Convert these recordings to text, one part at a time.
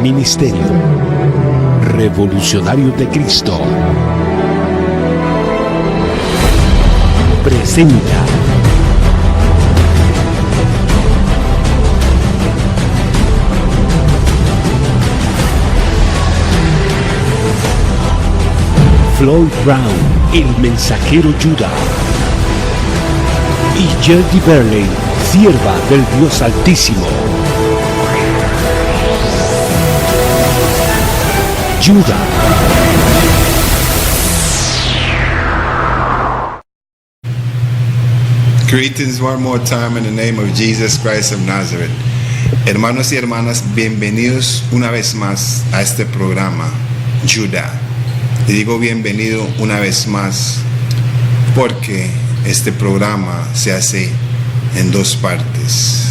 Ministerio Revolucionarios de Cristo presenta Floyd Brown, el mensajero Judá, y Gertie Berlin, sierva del Dios Altísimo. Judá. Greetings one more time in the name of Jesus Christ of Nazareth. Hermanos y hermanas, bienvenidos una vez más a este programa, Judá. Y digo bienvenido una vez más porque este programa se hace en dos partes.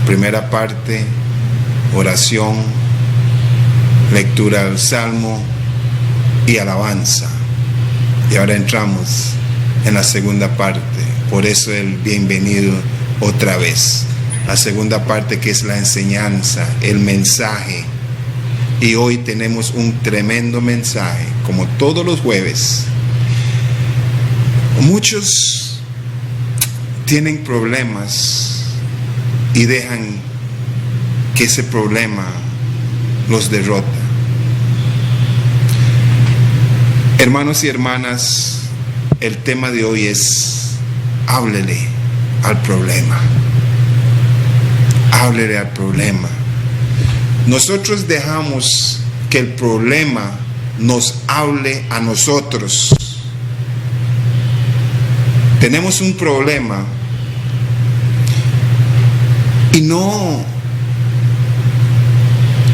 Primera parte, oración, lectura del Salmo y alabanza. Y ahora entramos en la segunda parte. Por eso el bienvenido otra vez. La segunda parte, que es la enseñanza, el mensaje. Y hoy tenemos un tremendo mensaje, como todos los jueves. Muchos tienen problemas y dejan que ese problema los derrota. Hermanos y hermanas, el tema de hoy es: háblele al problema. Háblele al problema. Nosotros dejamos que el problema nos hable a nosotros. Tenemos un problema y no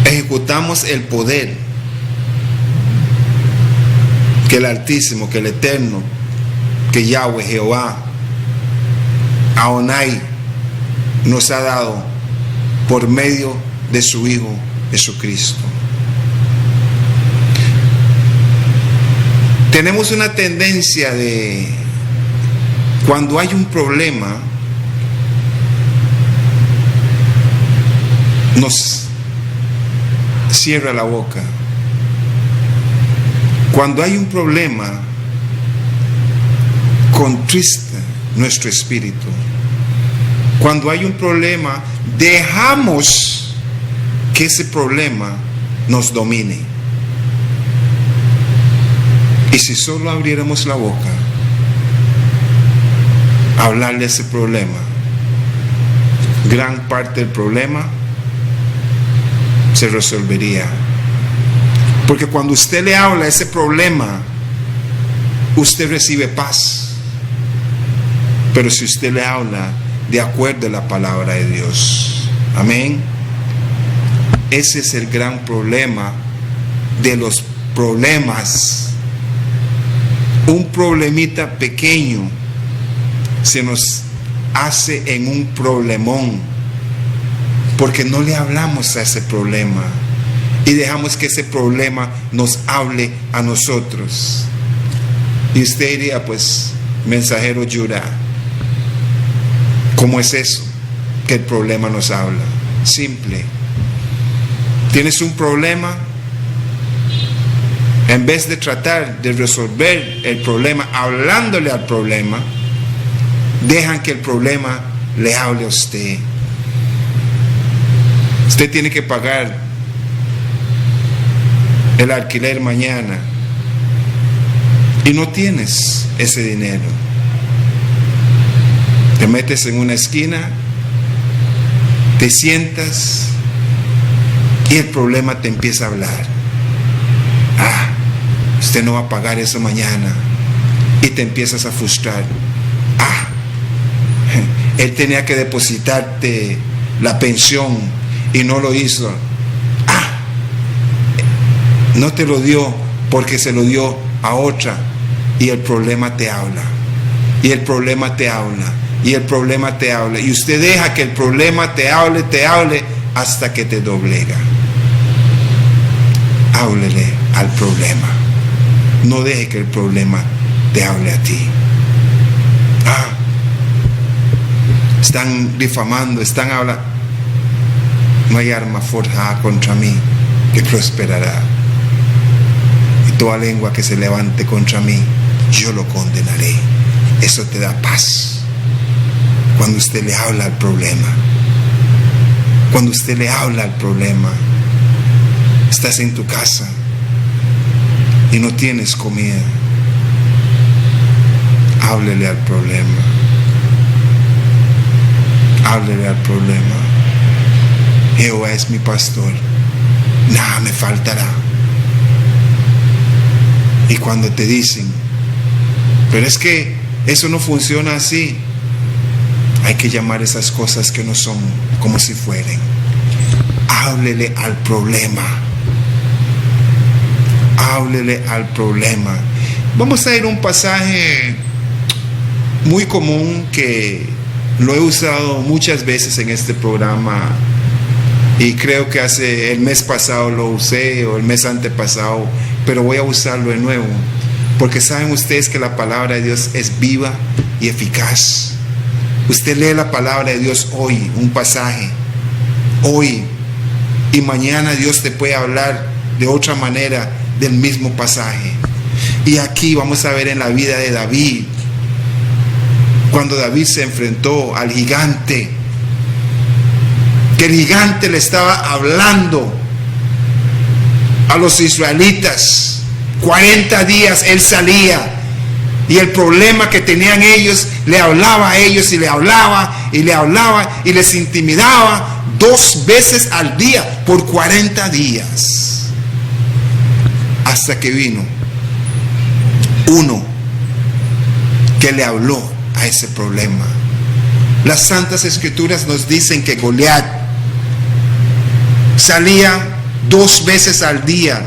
ejecutamos el poder que el Altísimo, que el Eterno, que Yahweh, Jehová, Adonai nos ha dado por medio de su Hijo Jesucristo. Tenemos una tendencia de, cuando hay un problema, nos cierra la boca. Cuando hay un problema, contrista nuestro espíritu. Cuando hay un problema, dejamos que ese problema nos domine. Y si solo abriéramos la boca, hablarle a ese problema, gran parte del problema se resolvería. Porque cuando usted le habla a ese problema, usted recibe paz. Pero si usted le habla de acuerdo a la palabra de Dios, amén. Ese es el gran problema de los problemas. Un problemita pequeño se nos hace en un problemón, porque no le hablamos a ese problema y dejamos que ese problema nos hable a nosotros. Y usted diría, pues, mensajero Judá, ¿cómo es eso que el problema nos habla? Simple. Tienes un problema, en vez de tratar de resolver el problema hablándole al problema, dejan que el problema le hable a usted. Usted tiene que pagar el alquiler mañana y no tienes ese dinero. Te metes en una esquina, te sientas y el problema te empieza a hablar. Usted no va a pagar eso mañana. Y te empiezas a frustrar. Él tenía que depositarte la pensión y no lo hizo. No te lo dio porque se lo dio a otra. Y el problema te habla. Y el problema te habla. Y el problema te habla. Y usted deja que el problema te hable hasta que te doblega. Háblele al problema. No deje que el problema te hable a ti. Están difamando, están hablando. No hay arma forjada contra mí. te prosperará. Y toda lengua que se levante contra mí, yo lo condenaré. Eso te da paz. Cuando usted le habla al problema. Cuando usted le habla al problema. Estás en tu casa y no tienes comida. Háblele al problema. Háblele al problema. Jehová es mi pastor, nada me faltará. Y cuando te dicen, pero es que eso no funciona así, hay que llamar esas cosas que no son como si fueran. Háblele al problema. Háblele al problema. Vamos a ir a un pasaje muy común que lo he usado muchas veces en este programa. Y creo que el mes pasado lo usé, o el mes antepasado, pero voy a usarlo de nuevo. Porque saben ustedes que la palabra de Dios es viva y eficaz. Usted lee la palabra de Dios hoy, un pasaje, hoy, y mañana Dios te puede hablar de otra manera del mismo pasaje. Y aquí vamos a ver en la vida de David, cuando David se enfrentó al gigante, que el gigante le estaba hablando a los israelitas. 40 días él salía y el problema que tenían ellos, le hablaba a ellos y le hablaba y le hablaba y les intimidaba 2 veces al día por 40 días, hasta que vino uno que le habló a ese problema. Las Santas Escrituras nos dicen que Goliat salía 2 veces al día,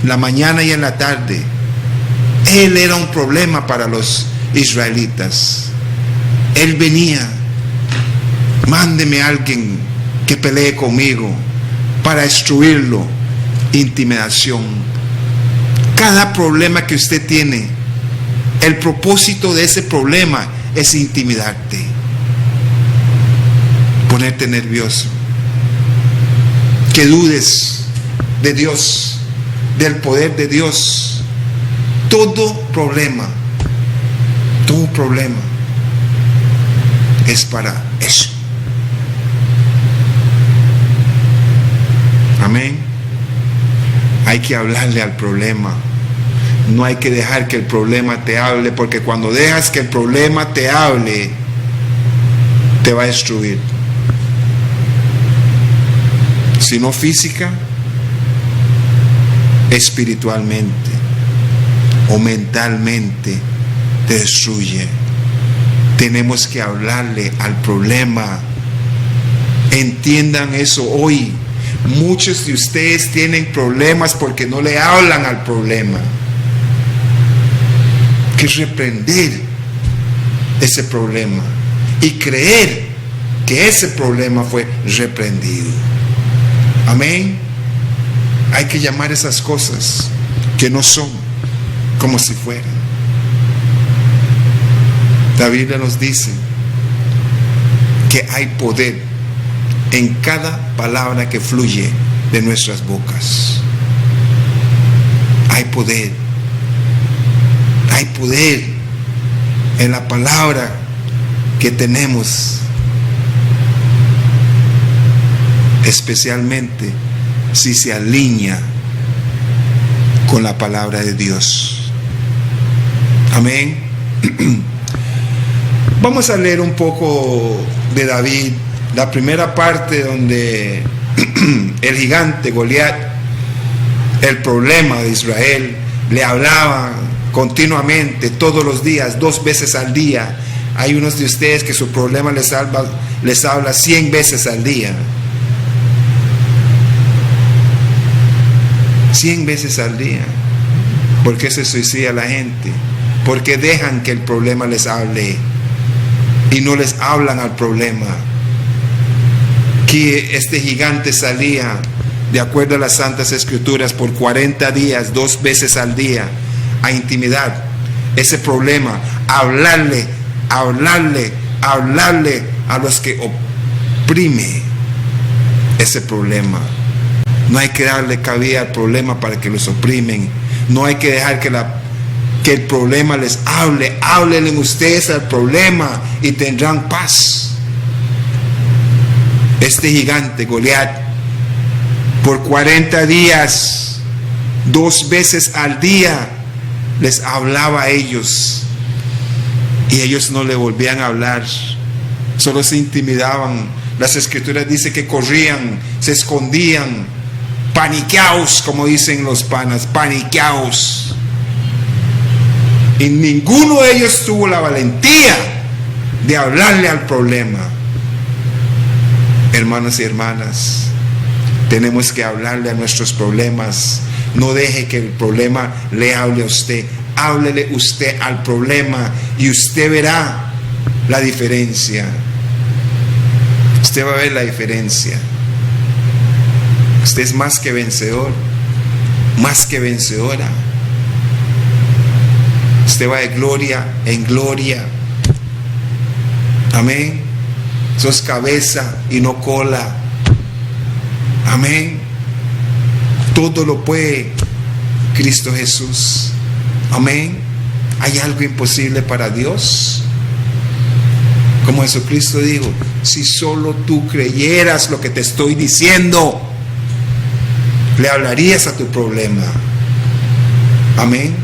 en la mañana y en la tarde. Él era un problema para los israelitas. Él venía, mándeme a alguien que pelee conmigo para destruirlo. Intimidación. Cada problema que usted tiene, el propósito de ese problema es intimidarte, ponerte nervioso, que dudes de Dios, del poder de Dios. Todo problema es para eso. Amén. Hay que hablarle al problema. No hay que dejar que el problema te hable, porque cuando dejas que el problema te hable, te va a destruir. Si no física, espiritualmente o mentalmente te destruye. Tenemos que hablarle al problema. Entiendan eso hoy. Muchos de ustedes tienen problemas porque no le hablan al problema. Que reprender ese problema y creer que ese problema fue reprendido. Amén. Hay que llamar esas cosas que no son como si fueran. La Biblia nos dice que hay poder en cada palabra que fluye de nuestras bocas. Hay poder. Hay poder en la palabra que tenemos, especialmente si se alinea con la palabra de Dios. Amén. Vamos a leer un poco de David, la primera parte donde el gigante Goliat, el problema de Israel, le hablaba continuamente, todos los días, 2 veces al día. Hay unos de ustedes que su problema les habla 100 veces al día. 100 veces al día. ¿Por qué se suicida la gente? Porque dejan que el problema les hable y no les hablan al problema. Que este gigante salía, de acuerdo a las Santas Escrituras, por 40 días, 2 veces al día, a intimidar ese problema, hablarle a los que oprime ese problema. No hay que darle cabida al problema para que los oprimen. No hay que dejar que el problema les hable. Háblenle ustedes al problema y tendrán paz. Este gigante, Goliat, por 40 días, 2 veces al día, les hablaba a ellos. Y ellos no le volvían a hablar. Solo se intimidaban. Las escrituras dicen que corrían, se escondían, paniqueados, como dicen los panas, paniqueados. Y ninguno de ellos tuvo la valentía de hablarle al problema. Hermanos y hermanas, tenemos que hablarle a nuestros problemas. No deje que el problema le hable a usted. Háblele usted al problema y usted verá la diferencia. Usted va a ver la diferencia. Usted es más que vencedor, más que vencedora. Usted va de gloria en gloria. Amén. Sos cabeza y no cola. Amén. Todo lo puede Cristo Jesús. Amén. ¿Hay algo imposible para Dios? Como Jesucristo dijo, si solo tú creyeras lo que te estoy diciendo, le hablarías a tu problema. Amén.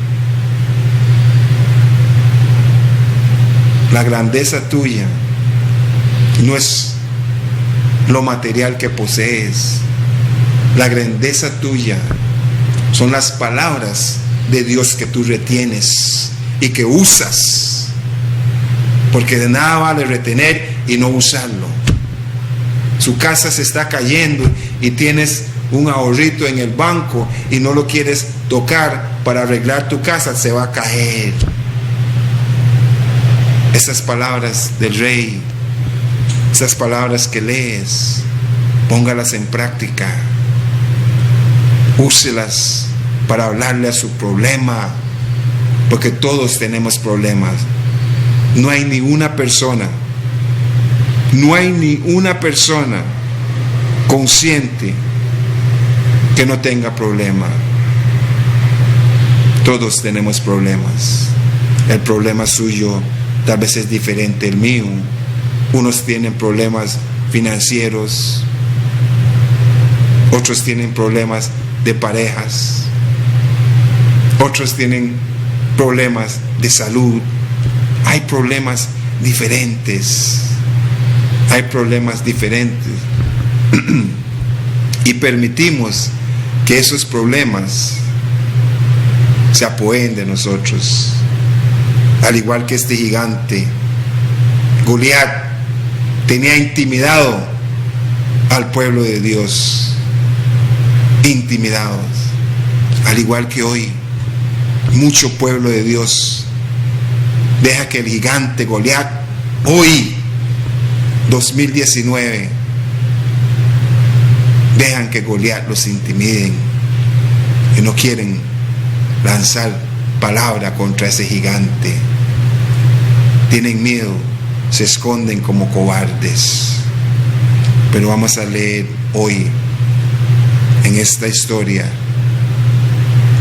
La grandeza tuya no es lo material que posees. La grandeza tuya son las palabras de Dios que tú retienes y que usas. Porque de nada vale retener y no usarlo. Su casa se está cayendo y tienes un ahorrito en el banco y no lo quieres tocar para arreglar tu casa, se va a caer. Esas palabras del rey, esas palabras que lees, póngalas en práctica. Úselas para hablarle a su problema, porque todos tenemos problemas. No hay ni una persona consciente que no tenga problema. Todos tenemos problemas. El problema suyo tal vez es diferente al mío. Unos tienen problemas financieros, otros tienen problemas de parejas, otros tienen problemas de salud. Hay problemas diferentes. Hay problemas diferentes. Y permitimos que esos problemas se apoderen de nosotros. Al igual que este gigante, Goliat tenía intimidado al pueblo de Dios. Intimidados. Al igual que hoy, mucho pueblo de Dios deja que el gigante Goliat, hoy, 2019, dejan que Goliat los intimiden y no quieren lanzar palabra contra ese gigante. Tienen miedo, se esconden como cobardes. Pero vamos a leer hoy en esta historia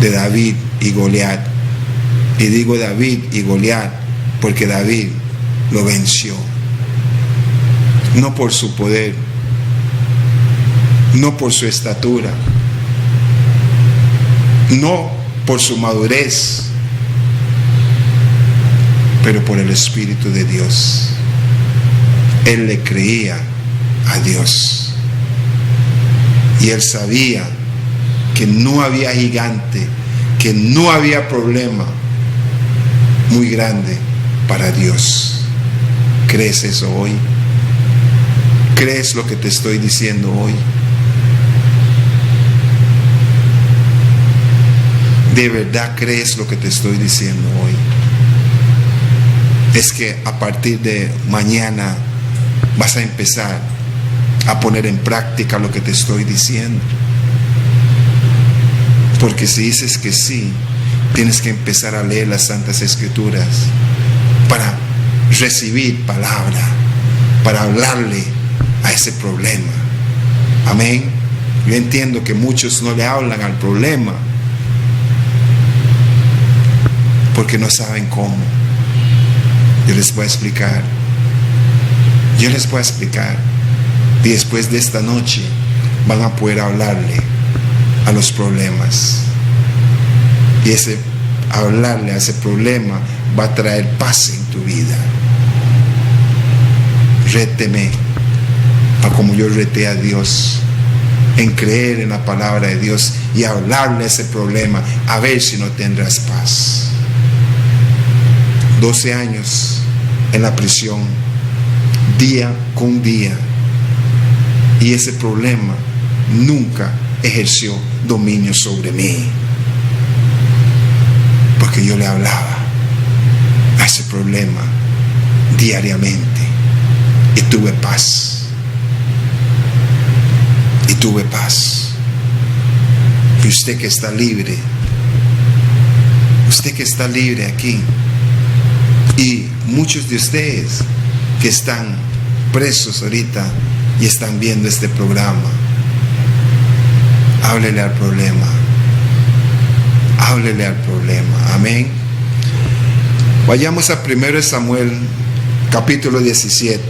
de David y Goliat. Y digo David y Goliat porque David lo venció. No por su poder, no por su estatura, no por su madurez, pero por el Espíritu de Dios. Él le creía a Dios. Y él sabía que no había gigante, que no había problema muy grande para Dios. ¿Crees eso hoy? ¿Crees lo que te estoy diciendo hoy? ¿De verdad crees lo que te estoy diciendo hoy? Es que a partir de mañana vas a empezar a poner en práctica lo que te estoy diciendo. Porque si dices que sí, tienes que empezar a leer las Santas Escrituras para recibir palabra, para hablarle a ese problema. Amén. Yo entiendo que muchos no le hablan al problema porque no saben cómo. Yo les voy a explicar. Yo les voy a explicar. Y después de esta noche van a poder hablarle a los problemas. Y hablarle a ese problema va a traer paz en tu vida. Réteme a como yo reté a Dios, en creer en la palabra de Dios y hablarle a ese problema, a ver si no tendrás paz. 12 años en la prisión, día con día, y ese problema nunca ejerció dominio sobre mí, porque yo le hablaba a ese problema diariamente y tuve paz. Y tuve paz. Y usted que está libre aquí, y muchos de ustedes que están presos ahorita y están viendo este programa, háblele al problema. Háblele al problema. Amén. Vayamos a 1 Samuel capítulo 17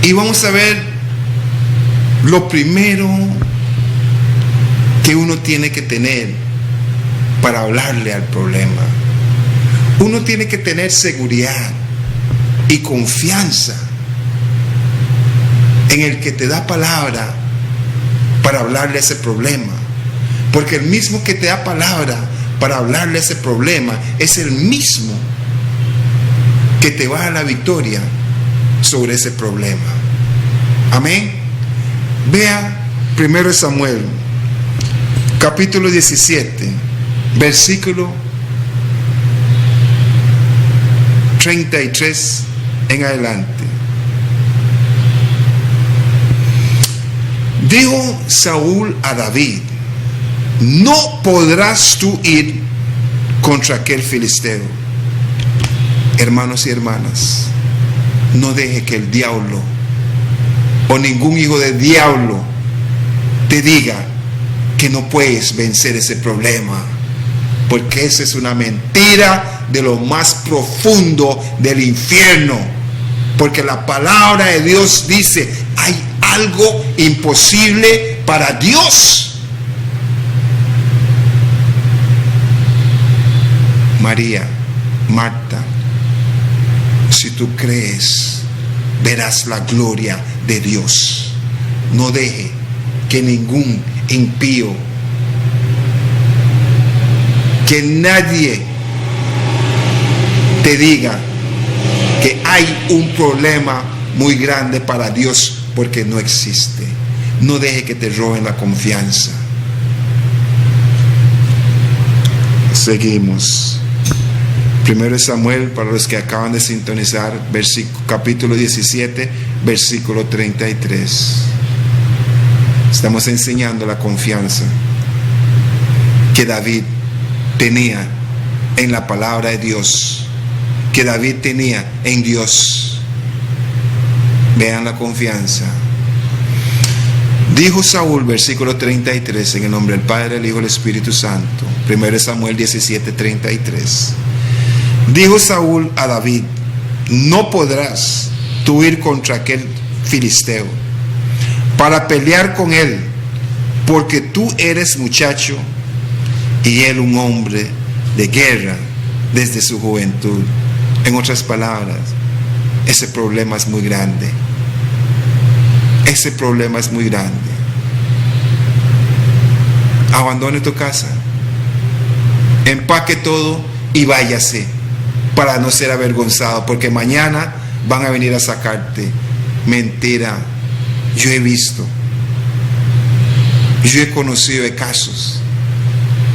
y vamos a ver lo primero que uno tiene que tener para hablarle al problema. Uno tiene que tener seguridad y confianza en el que te da palabra para hablarle a ese problema. Porque el mismo que te da palabra para hablarle a ese problema es el mismo que te va a la victoria sobre ese problema. Amén. Vea 1 Samuel capítulo 17 versículo 33 en adelante. Dijo Saúl a David: no podrás tú ir contra aquel filisteo. Hermanos y hermanas, no deje que el diablo o ningún hijo del diablo te diga que no puedes vencer ese problema, porque esa es una mentira de lo más profundo del infierno. Porque la palabra de Dios dice: hay algo imposible para Dios. María, Marta, si tú crees, verás la gloria de Dios. No deje que ningún impío, que nadie te diga que hay un problema muy grande para Dios, porque no existe. No deje que te roben la confianza. Seguimos. 1 Samuel, para los que acaban de sintonizar, capítulo 17, versículo 33. Estamos enseñando la confianza que David tenía en la palabra de Dios, que David tenía en Dios. Vean la confianza. Dijo Saúl, versículo 33, en el nombre del Padre, del Hijo y del Espíritu Santo. 1 Samuel 17, 33. Dijo Saúl a David: no podrás tú ir contra aquel filisteo para pelear con él, porque tú eres muchacho y él un hombre de guerra desde su juventud. En otras palabras, ese problema es muy grande. Ese problema es muy grande. Abandone tu casa, empaque todo y váyase, para no ser avergonzado, porque mañana van a venir a sacarte. Mentira. Yo he visto, yo he conocido de casos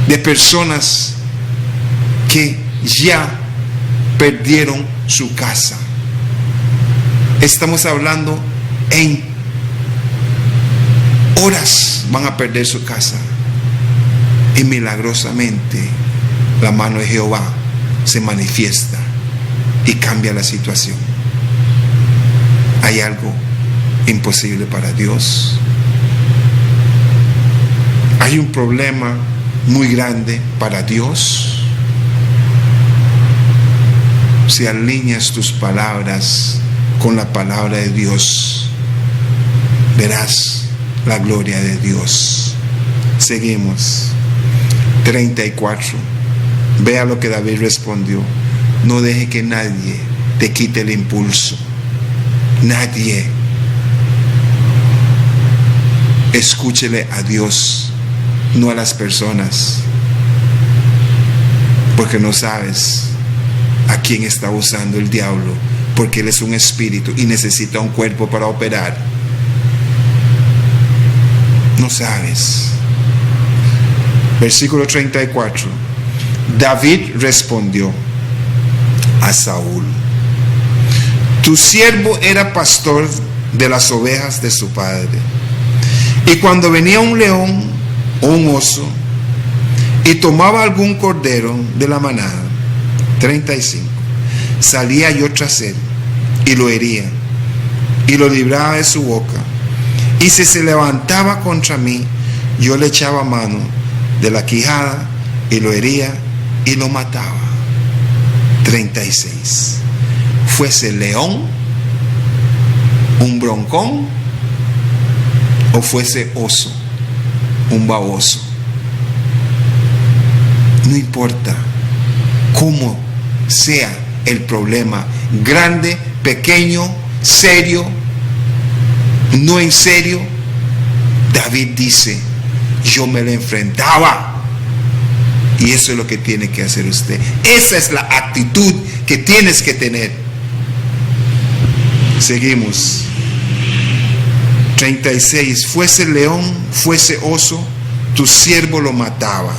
de personas que ya perdieron su casa. Estamos hablando en horas van a perder su casa, y milagrosamente la mano de Jehová se manifiesta y cambia la situación. Hay algo imposible para Dios? ¿Hay un problema muy grande para Dios? Si alineas tus palabras con la palabra de Dios, verás la gloria de Dios. Seguimos. 34. Vea lo que David respondió. No deje que nadie te quite el impulso. Nadie. Escúchele a Dios, no a las personas, porque no sabes a quién está usando el diablo, porque él es un espíritu y necesita un cuerpo para operar. No sabes. Versículo 34. David respondió a Saúl: tu siervo era pastor de las ovejas de su padre, y cuando venía un león o un oso y tomaba algún cordero de la manada, 35, salía yo tras él y lo hería y lo libraba de su boca, y si se levantaba contra mí, yo le echaba mano de la quijada y lo hería y lo mataba. 36. Fuese león, un broncón, o fuese oso, un baboso. No importa cómo sea el problema, grande, pequeño, serio, no en serio, David dice: yo me le enfrentaba. Y eso es lo que tiene que hacer usted. Esa es la actitud que tienes que tener. Seguimos. 36. Fuese león, fuese oso, tu siervo lo mataba.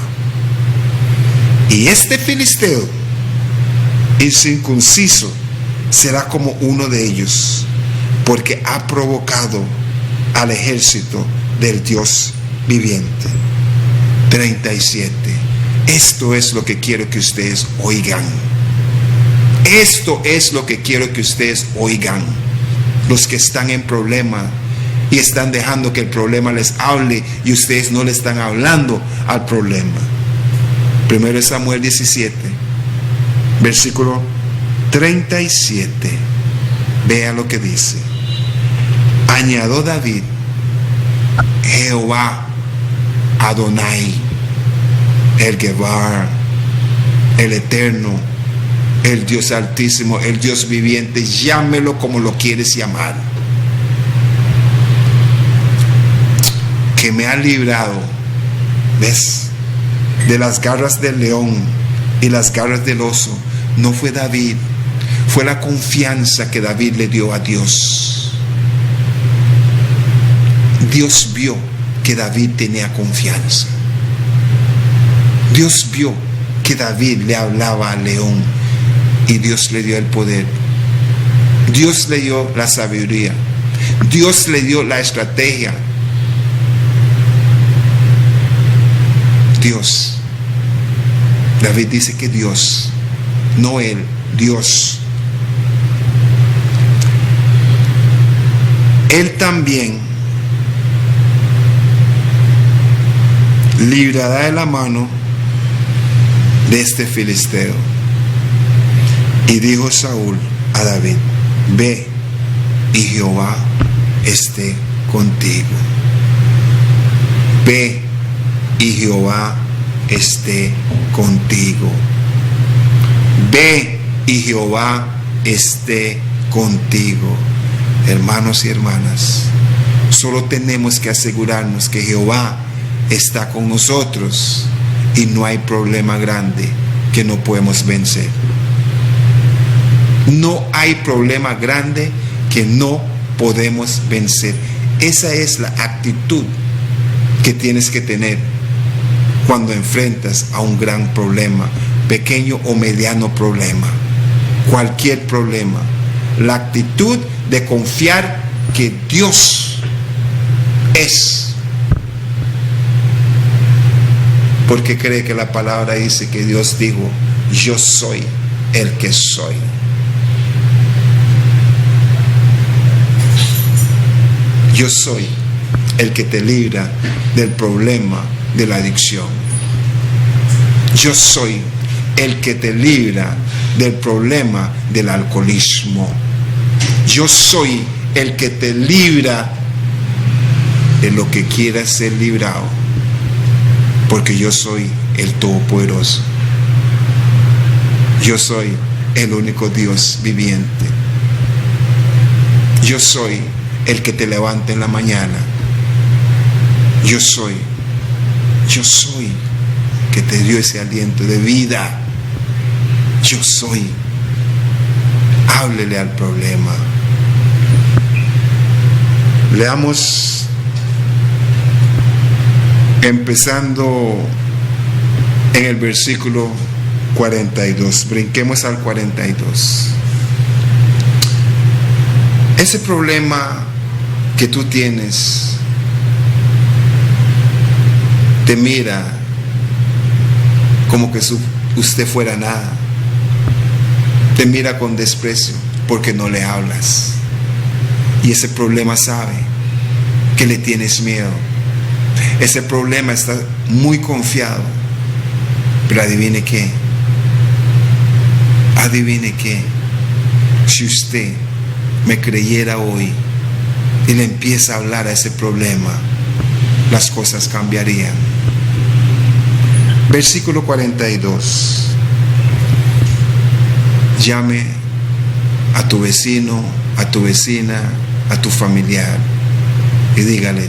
Y este filisteo incircunciso será como uno de ellos, porque ha provocado al ejército del Dios viviente. 37. Esto es lo que quiero que ustedes oigan. Esto es lo que quiero que ustedes oigan. Los que están en problema y están dejando que el problema les hable y ustedes no le están hablando al problema. 1 Samuel 17, versículo 37. Vea lo que dice. Añadió David: Jehová Adonai, el Gebar, el Eterno, el Dios Altísimo, el Dios viviente, llámelo como lo quieres llamar, que me ha librado, ¿ves?, de las garras del león y las garras del oso. No fue David, fue la confianza que David le dio a Dios. Dios vio que David tenía confianza. Dios vio que David le hablaba al león y Dios le dio el poder. Dios le dio la sabiduría. Dios le dio la estrategia. Dios. David dice que Dios, no él, Dios. Él también librará de la mano de este filisteo. Y dijo Saúl a David: ve y Jehová esté contigo. Ve y Jehová esté contigo. Ve y Jehová esté contigo. Hermanos y hermanas, solo tenemos que asegurarnos que Jehová está con nosotros y no hay problema grande que no podemos vencer. No hay problema grande que no podemos vencer. Esa es la actitud que tienes que tener cuando enfrentas a un gran problema, pequeño o mediano problema, cualquier problema. La actitud de confiar que Dios es, porque cree que la palabra dice que Dios dijo: yo soy el que soy. Yo soy el que te libra del problema de la adicción. Yo soy el que te libra del problema del alcoholismo. Yo soy el que te libra de lo que quieras ser librado, porque yo soy el Todopoderoso. Yo soy el único Dios viviente. Yo soy el que te levanta en la mañana. Yo soy que te dio ese aliento de vida. Yo soy. Háblele al problema. Leamos empezando en el versículo 42. Brinquemos al 42. Ese problema que tú tienes te mira como que usted fuera nada. Te mira con desprecio porque no le hablas. Y ese problema sabe que le tienes miedo. Ese problema está muy confiado. Pero adivine qué. Adivine qué. Si usted me creyera hoy y le empieza a hablar a ese problema, las cosas cambiarían. Versículo 42. Llame a tu vecino, a tu vecina, a tu familiar y dígale,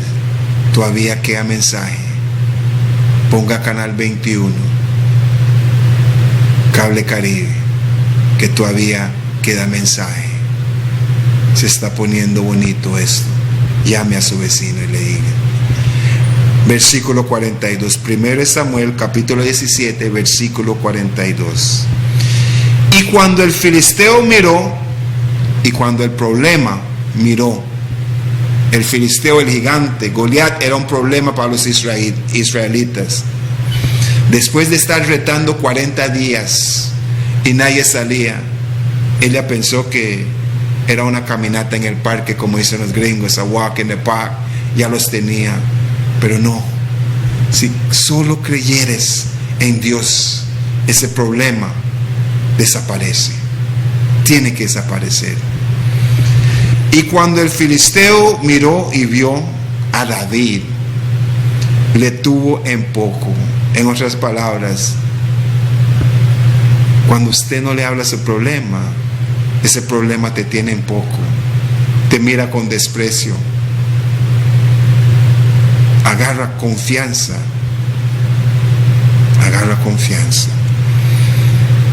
todavía queda mensaje. Ponga Canal 21, Cable Caribe, que todavía queda mensaje. Se está poniendo bonito esto. Llame a su vecino y le diga. Versículo 42. 1 Samuel capítulo 17, versículo 42. Y cuando el filisteo miró, y cuando el problema miró, el filisteo, el gigante, Goliat, era un problema para los israelitas. Después de estar retando 40 días y nadie salía, ella pensó que era una caminata en el parque, como dicen los gringos, a walk in the park, ya los tenía. Pero no, si solo creyeres en Dios, ese problema desaparece, tiene que desaparecer. Y cuando el filisteo miró y vio a David, le tuvo en poco. En otras palabras, cuando usted no le habla su problema, ese problema te tiene en poco, te mira con desprecio. Agarra confianza,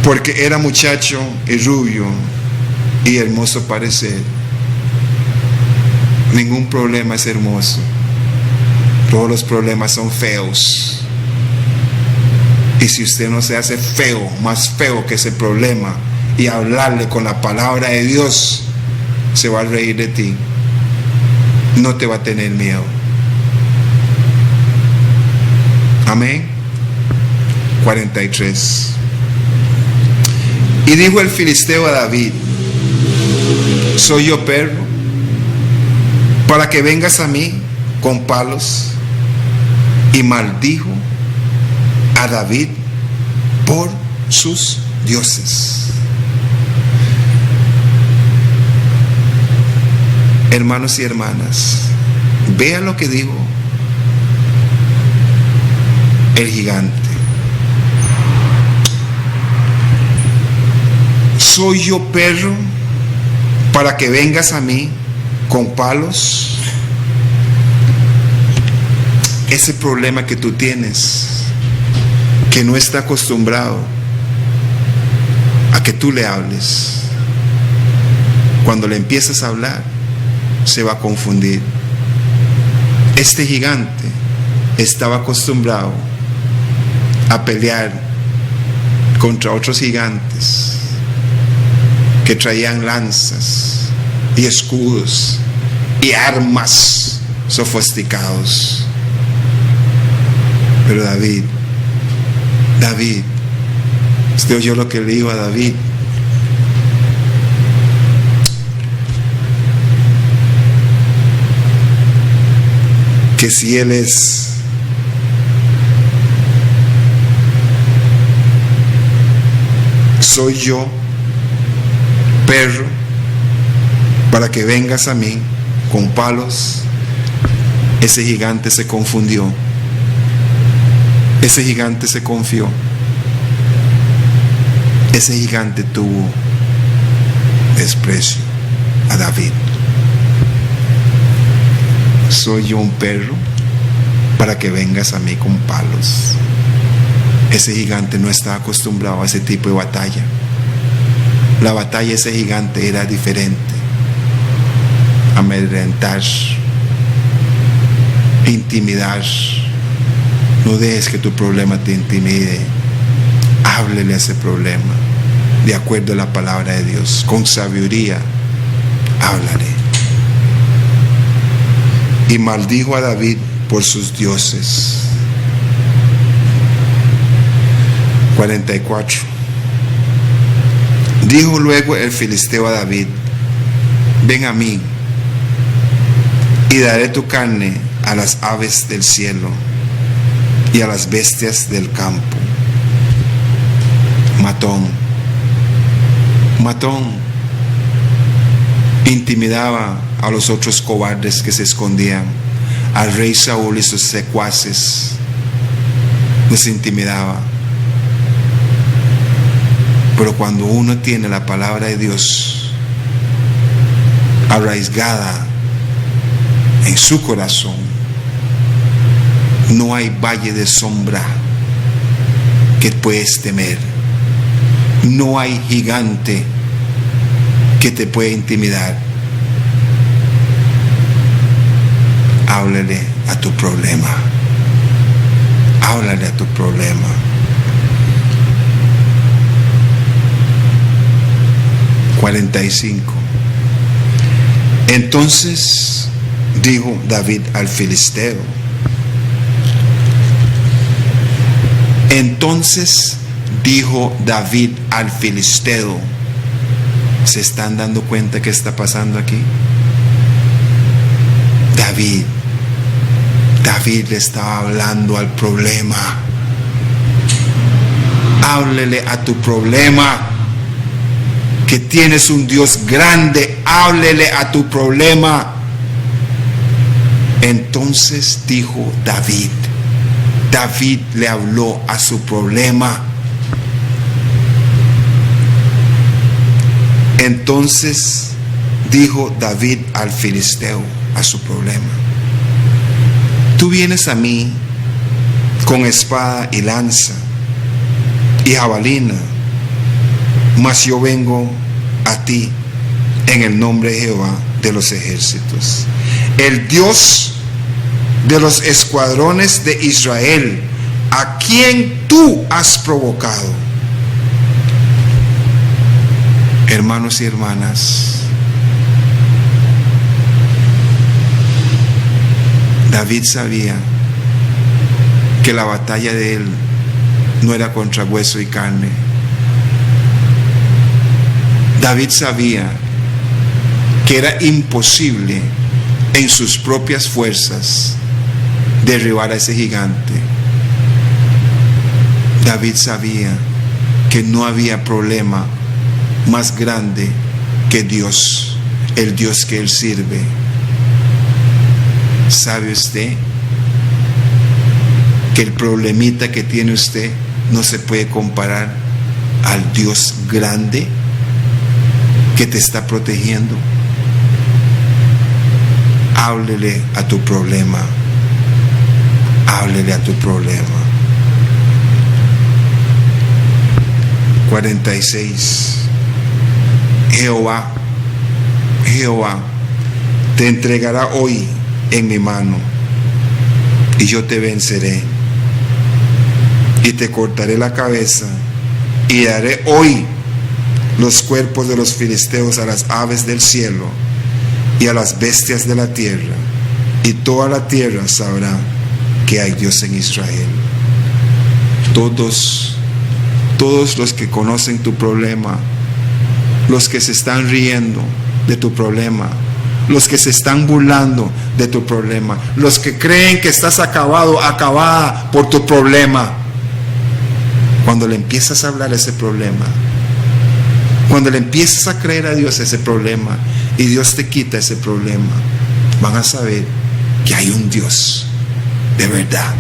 porque era muchacho y rubio y hermoso parecer. Ningún problema es hermoso, todos los problemas son feos. Y si usted no se hace feo, más feo que ese problema, y hablarle con la palabra de Dios, se va a reír de ti, no te va a tener miedo. Amén. 43. Y dijo el filisteo a David, ¿soy yo perro para que vengas a mí con palos? Y maldijo a David por sus dioses. Hermanos y hermanas, vean lo que dijo el gigante. ¿Soy yo perro para que vengas a mí con palos? Ese problema que tú tienes, que no está acostumbrado a que tú le hables, cuando le empiezas a hablar, se va a confundir. Este gigante estaba acostumbrado a pelear contra otros gigantes que traían lanzas y escudos y armas sofisticados. Pero David, usted oyó lo que le dijo a David. que si Él es soy yo, perro, para que vengas a mí con palos, ese gigante se confundió, ese gigante se confió, ese gigante tuvo desprecio a David. Soy yo un perro para que vengas a mí con palos. Ese gigante no estaba acostumbrado a ese tipo de batalla. La batalla de ese gigante era diferente. Amedrentar, intimidar. No dejes que tu problema te intimide. Háblele a ese problema de acuerdo a la palabra de Dios, con sabiduría. Háblale. Y maldijo a David por sus dioses. 44. Dijo luego el filisteo a David: ven a mí, y daré tu carne a las aves del cielo y a las bestias del campo. Matón. Intimidaba a los otros cobardes que se escondían. Al rey Saúl y sus secuaces les intimidaba. Pero cuando uno tiene la palabra de Dios arraigada en su corazón, no hay valle de sombra que puedes temer. No hay gigante que te pueda intimidar. Háblale a tu problema. Háblale a tu problema. Entonces dijo David al filisteo. ¿Se están dando cuenta qué está pasando aquí? David le estaba hablando al problema. Háblele a tu problema. Que tienes un Dios grande, háblele a tu problema. Entonces dijo David le habló a su problema. Entonces dijo David al filisteo a su problema: tú vienes a mí con espada y lanza y jabalina, mas yo vengo a ti en el nombre de Jehová de los ejércitos, el Dios de los escuadrones de Israel, a quien tú has provocado. Hermanos y hermanas, David sabía que la batalla de él no era contra hueso y carne. David sabía que era imposible en sus propias fuerzas derribar a ese gigante. David sabía que no había problema más grande que Dios, el Dios que él sirve. ¿Sabe usted que el problemita que tiene usted no se puede comparar al Dios grande que te está protegiendo? Háblele a tu problema. Háblele a tu problema. 46. Jehová te entregará hoy en mi mano, y yo te venceré, y te cortaré la cabeza, y daré hoy los cuerpos de los filisteos a las aves del cielo y a las bestias de la tierra, y toda la tierra sabrá que hay Dios en Israel. Todos los que conocen tu problema, los que se están riendo de tu problema, los que se están burlando de tu problema, los que creen que estás acabada por tu problema. Cuando le empiezas a hablar ese problema, cuando le empiezas a creer a Dios ese problema y Dios te quita ese problema, van a saber que hay un Dios de verdad,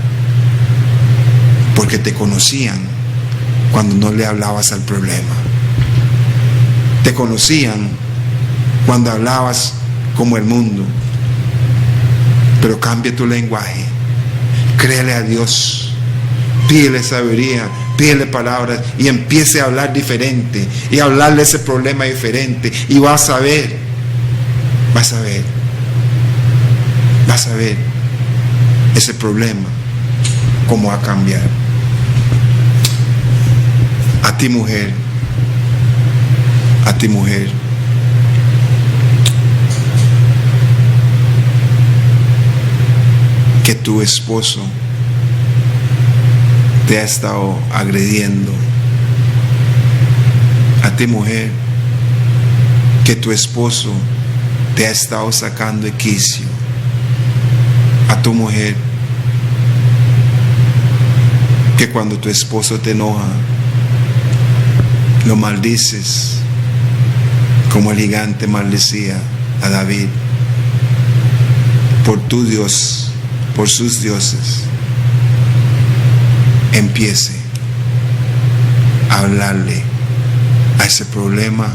porque te conocían cuando no le hablabas al problema, te conocían cuando hablabas como el mundo. Pero cambia tu lenguaje, créele a Dios, pídele sabiduría, pídele palabras y empiece a hablar diferente y a hablarle ese problema diferente, y vas a ver ese problema cómo va a cambiar. A ti mujer, que tu esposo te ha estado agrediendo. A ti mujer, que tu esposo te ha estado sacando de quicio. A tu mujer, que cuando tu esposo te enoja, lo maldices como el gigante maldecía a David por tu Dios, por sus dioses. Empiece a hablarle a ese problema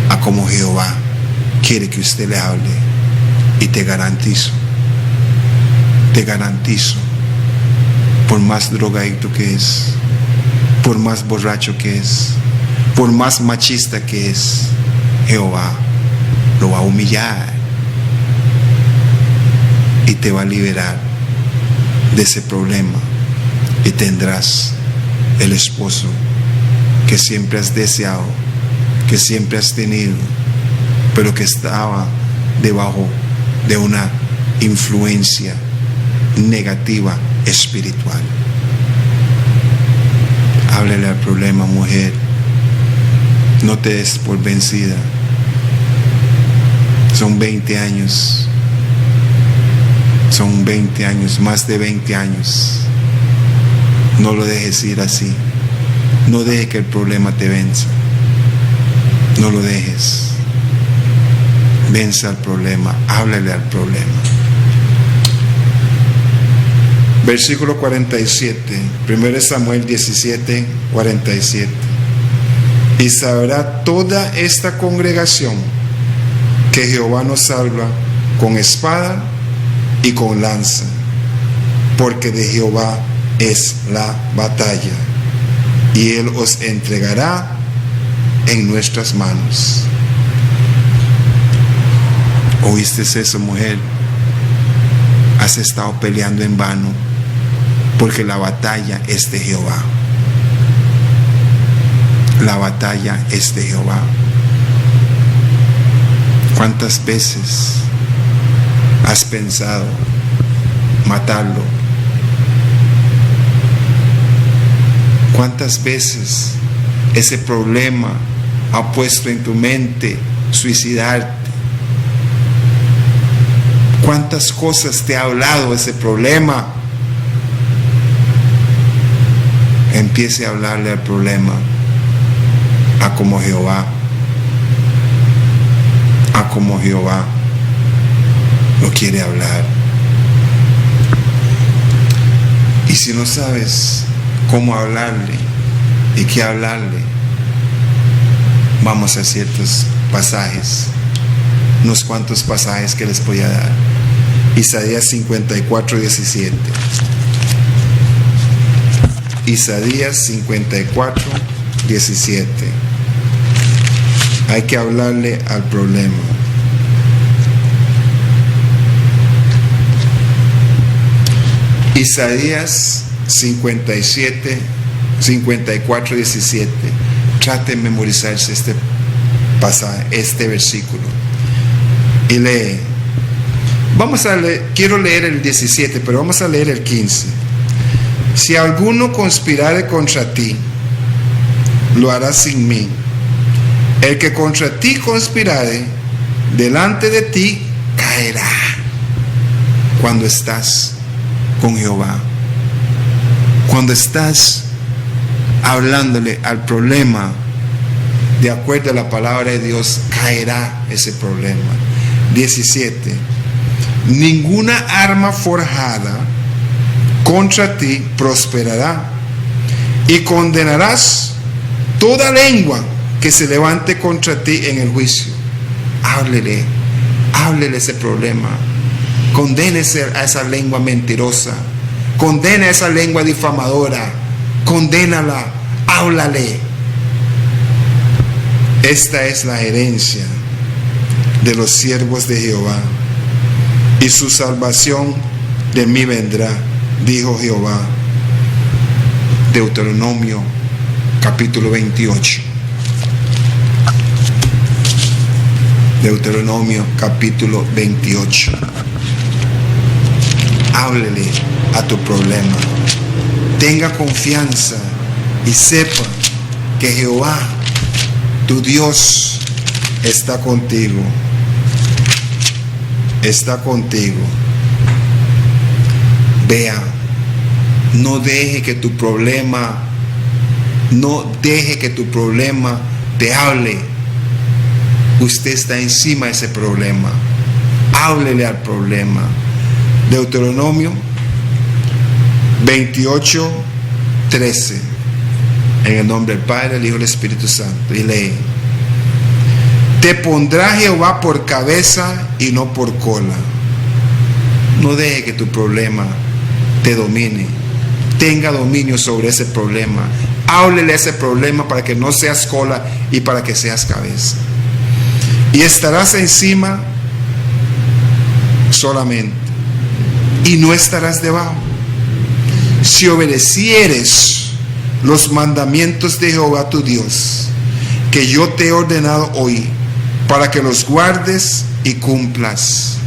a como Jehová quiere que usted le hable, y te garantizo, por más drogadicto que es, por más borracho que es, por más machista que es, Jehová lo va a humillar y te va a liberar de ese problema, y tendrás el esposo que siempre has deseado, que siempre has tenido, pero que estaba debajo de una influencia negativa espiritual. Háblele al problema, mujer. No te des por vencida. Son 20 años. Son 20 años, más de 20 años. No lo dejes ir así. No dejes que el problema te venza. No lo dejes. Venza al problema. Háblale al problema. Versículo 47, 1 Samuel 17, 47. Y sabrá toda esta congregación que Jehová nos salva con espada y con lanza, porque de Jehová es la batalla, y Él os entregará en nuestras manos. ¿Oíste eso, mujer? Has estado peleando en vano, porque la batalla es de Jehová. La batalla es de Jehová. ¿Cuántas veces has pensado matarlo? ¿Cuántas veces ese problema ha puesto en tu mente suicidarte? ¿Cuántas cosas te ha hablado ese problema? Empiece a hablarle al problema a como Jehová lo quiere hablar. Y si no sabes cómo hablarle y qué hablarle, vamos a ciertos pasajes, unos cuantos pasajes que les voy a dar. Isaías 54, 17. Isaías 54, 17. Hay que hablarle al problema. Isaías 57, 54, 17. Trate de memorizarse este pasaje, este versículo. Y lee. Vamos a leer, quiero leer el 17, pero vamos a leer el 15. Si alguno conspirare contra ti, lo hará sin mí. El que contra ti conspirare, delante de ti caerá cuando estás con Jehová. Cuando estás hablándole al problema de acuerdo a la palabra de Dios, caerá ese problema. 17. Ninguna arma forjada contra ti prosperará, y condenarás toda lengua que se levante contra ti en el juicio. Háblele ese problema. Condénese a esa lengua mentirosa. Condena a esa lengua difamadora. Condénala. Háblale. Esta es la herencia de los siervos de Jehová, y su salvación de mí vendrá, dijo Jehová. Deuteronomio capítulo 28. Deuteronomio capítulo 28. Háblele a tu problema. Tenga confianza y sepa que Jehová, tu Dios, está contigo. Está contigo. Vea, no deje que tu problema te hable. Usted está encima de ese problema. Háblele al problema. Deuteronomio 28, 13. En el nombre del Padre, del Hijo y del Espíritu Santo. Y lee: te pondrá Jehová por cabeza y no por cola. No deje que tu problema te domine. Tenga dominio sobre ese problema. Háblele a ese problema para que no seas cola y para que seas cabeza. Y estarás encima solamente, y no estarás debajo. Si obedecieres los mandamientos de Jehová tu Dios, que yo te he ordenado hoy, para que los guardes y cumplas.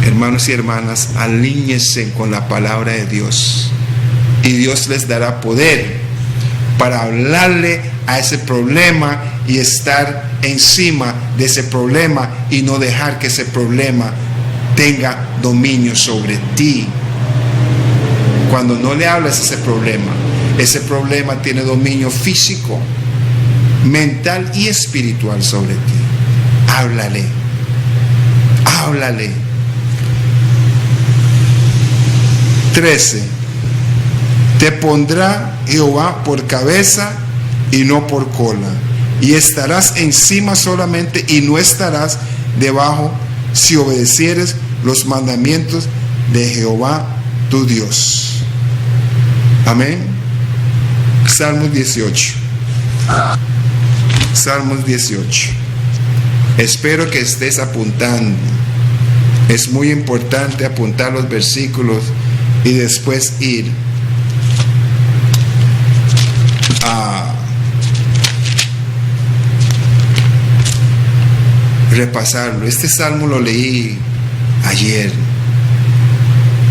Hermanos y hermanas, alíñense con la palabra de Dios, y Dios les dará poder para hablarle a ese problema y estar encima de ese problema, y no dejar que ese problema tenga dominio sobre ti. Cuando no le hablas a ese problema tiene dominio físico, mental y espiritual sobre ti. Háblale. Háblale. 13. Te pondrá Jehová por cabeza y no por cola, y estarás encima solamente y no estarás debajo, si obedecieres los mandamientos de Jehová tu Dios. Amén. Salmos 18. Salmos 18. Espero que estés apuntando. Es muy importante apuntar los versículos y después ir a repasarlo. Este salmo lo leí ayer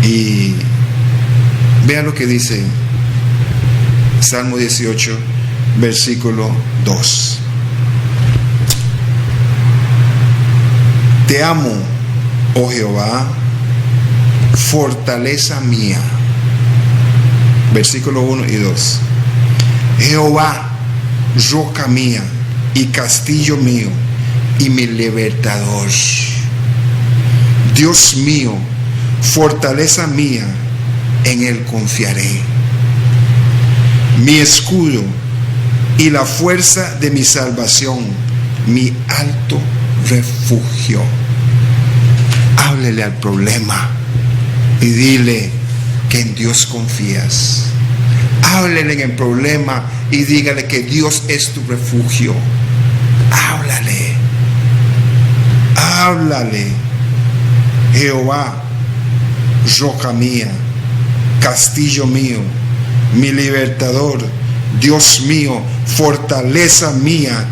y vea lo que dice Salmo 18, versículo 2. Te amo, oh Jehová, fortaleza mía. Versículo 1 y 2. Jehová, roca mía y castillo mío y mi libertador. Dios mío, fortaleza mía, en él confiaré. Mi escudo y la fuerza de mi salvación, mi alto refugio. Háblele al problema y dile que en Dios confías. Háblele en el problema y dígale que Dios es tu refugio. Háblale. Háblale. Jehová, roca mía, castillo mío, mi libertador, Dios mío, fortaleza mía,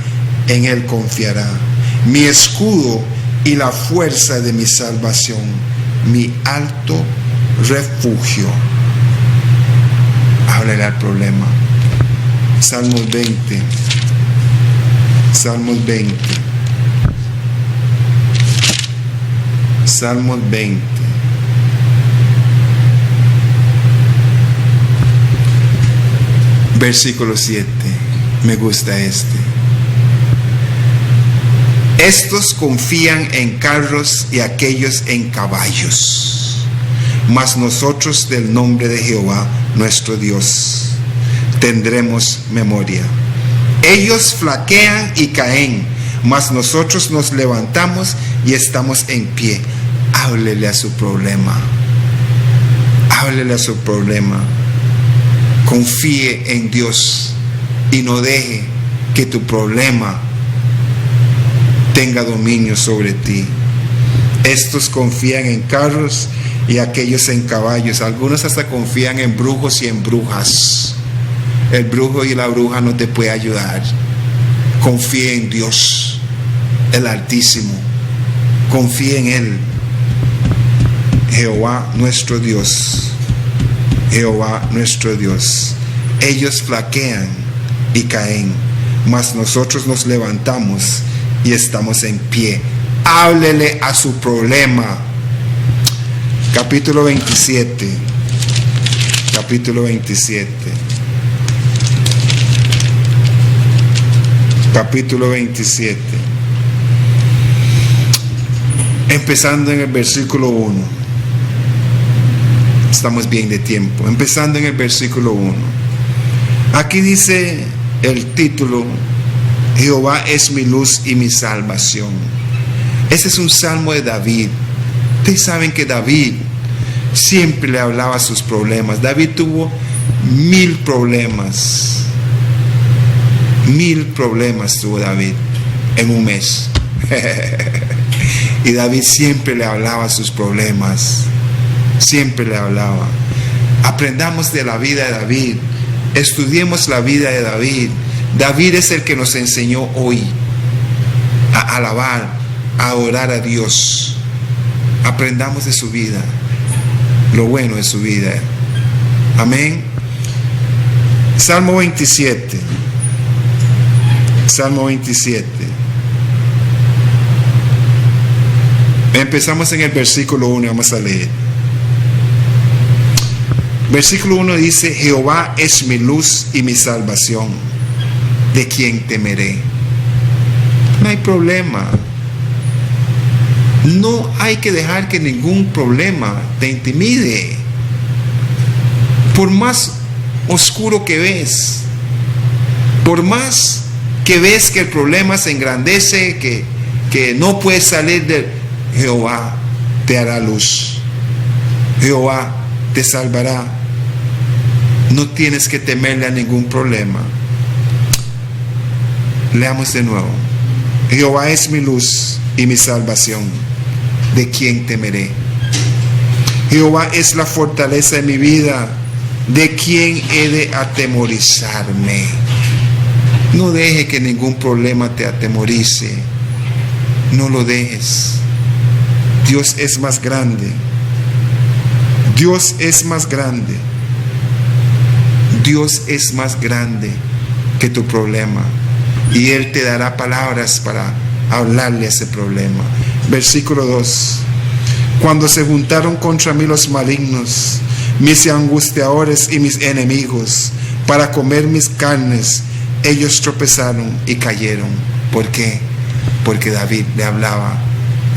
en él confiará. Mi escudo y la fuerza de mi salvación, mi alto refugio. Háblale al problema. Salmos 20. Salmos 20. Salmos 20. Versículo 7. Me gusta este. Estos confían en carros y aquellos en caballos, mas nosotros del nombre de Jehová nuestro Dios tendremos memoria. Ellos flaquean y caen, mas nosotros nos levantamos y estamos en pie. Háblele a su problema. Háblele a su problema. Confíe en Dios y no deje que tu problema tenga dominio sobre ti. Estos confían en carros y aquellos en caballos. Algunos hasta confían en brujos y en brujas. El brujo y la bruja no te puede ayudar. Confíe en Dios, el Altísimo. Confíe en Él. Jehová nuestro Dios. Jehová nuestro Dios. Ellos flaquean y caen, mas nosotros nos levantamos y estamos en pie. Háblele a su problema. Capítulo 27. Capítulo 27. Capítulo 27. Empezando en el versículo 1. Estamos bien de tiempo. Empezando en el versículo 1. Aquí dice el título: Jehová es mi luz y mi salvación. Ese es un salmo de David. Ustedes saben que David siempre le hablaba sus problemas. David tuvo 1000 problemas. 1000 problemas tuvo David en un mes. Y David siempre le hablaba sus problemas. Siempre le hablaba. Aprendamos de la vida de David. Estudiemos la vida de David. David es el que nos enseñó hoy a alabar, a adorar a Dios. Aprendamos de su vida, lo bueno de su vida. Amén. Salmo 27. Salmo 27. Empezamos en el versículo 1 y vamos a leer. Versículo 1 dice: Jehová es mi luz y mi salvación. ¿De quién temeré? No hay problema. No hay que dejar que ningún problema te intimide. Por más oscuro que ves, por más que ves que el problema se engrandece, que no puedes salir de Jehová, te hará luz. Jehová te salvará. No tienes que temerle a ningún problema. Leamos de nuevo. Jehová es mi luz y mi salvación. ¿De quién temeré? Jehová es la fortaleza de mi vida. ¿De quién he de atemorizarme? No deje que ningún problema te atemorice. No lo dejes. Dios es más grande. Dios es más grande. Dios es más grande que tu problema. Y Él te dará palabras para hablarle a ese problema. Versículo 2. Cuando se juntaron contra mí los malignos, mis angustiadores y mis enemigos, para comer mis carnes, ellos tropezaron y cayeron. ¿Por qué? Porque David le hablaba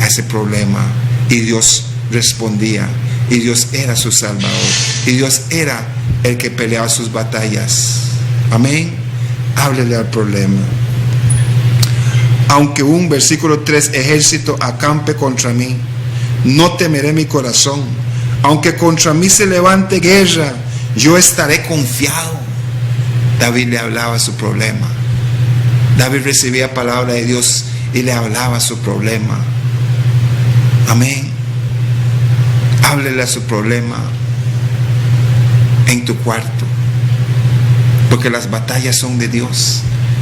a ese problema y Dios respondía. Y Dios era su salvador. Y Dios era el que peleaba sus batallas. Amén. Háblele al problema. Aunque un versículo 3, ejército acampe contra mí, no temeré mi corazón. Aunque contra mí se levante guerra, yo estaré confiado. David le hablaba su problema. David recibía palabra de Dios y le hablaba su problema. Amén. Háblele a su problema en tu cuarto, porque las batallas son de Dios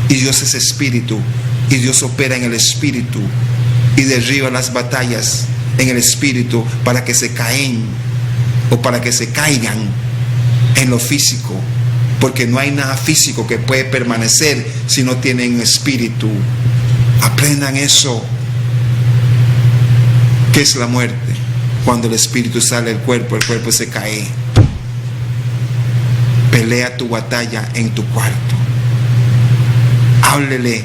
y Dios es espíritu y Dios opera en el espíritu y derriba las batallas en el espíritu para que se caen o para que se caigan en lo físico, porque no hay nada físico que puede permanecer si no tienen espíritu. Aprendan eso. ¿Qué es la muerte? Cuando el espíritu sale del cuerpo, el cuerpo se cae. Pelea tu batalla en tu cuarto. Háblele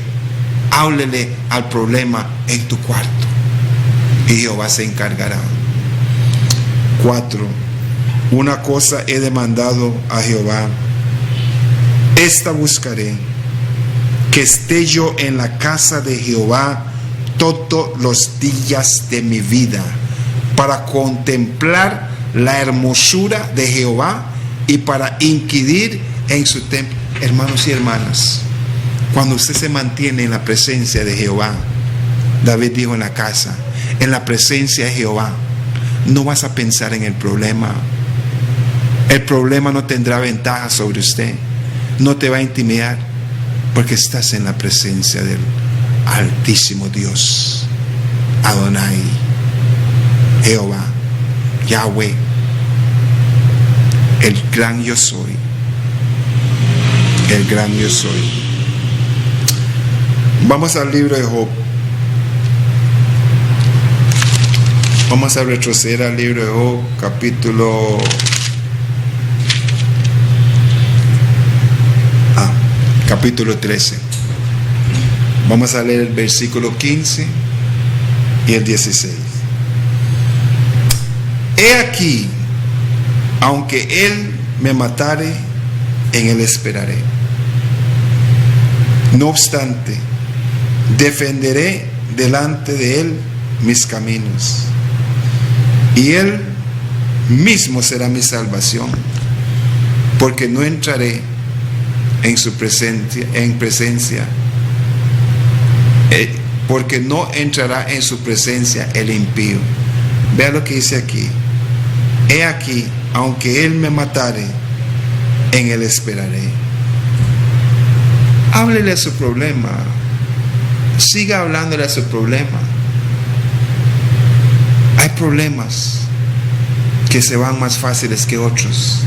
al problema en tu cuarto. Y Jehová se encargará. 4. Una cosa he demandado a Jehová, esta buscaré, que esté yo en la casa de Jehová todos los días de mi vida, para contemplar la hermosura de Jehová y para inquirir en su templo. Hermanos y hermanas, cuando usted se mantiene en la presencia de Jehová, David dijo en la casa, en la presencia de Jehová, no vas a pensar en el problema. El problema no tendrá ventaja sobre usted, no te va a intimidar, porque estás en la presencia del Altísimo Dios, Adonai, Jehová, Yahweh, el gran yo soy, el gran yo soy. Vamos al libro de Job. Vamos a retroceder al libro de Job, capítulo 13. Vamos a leer el versículo 15 y el 16. He aquí, aunque él me matare, en él esperaré. No obstante, defenderé delante de él mis caminos, y él mismo será mi salvación, porque no entraré en su presencia, porque no entrará en su presencia el impío. Vea lo que dice aquí. He aquí, aunque él me matare, en él esperaré. Háblele a su problema. Siga hablándole a su problema. Hay problemas que se van más fáciles que otros,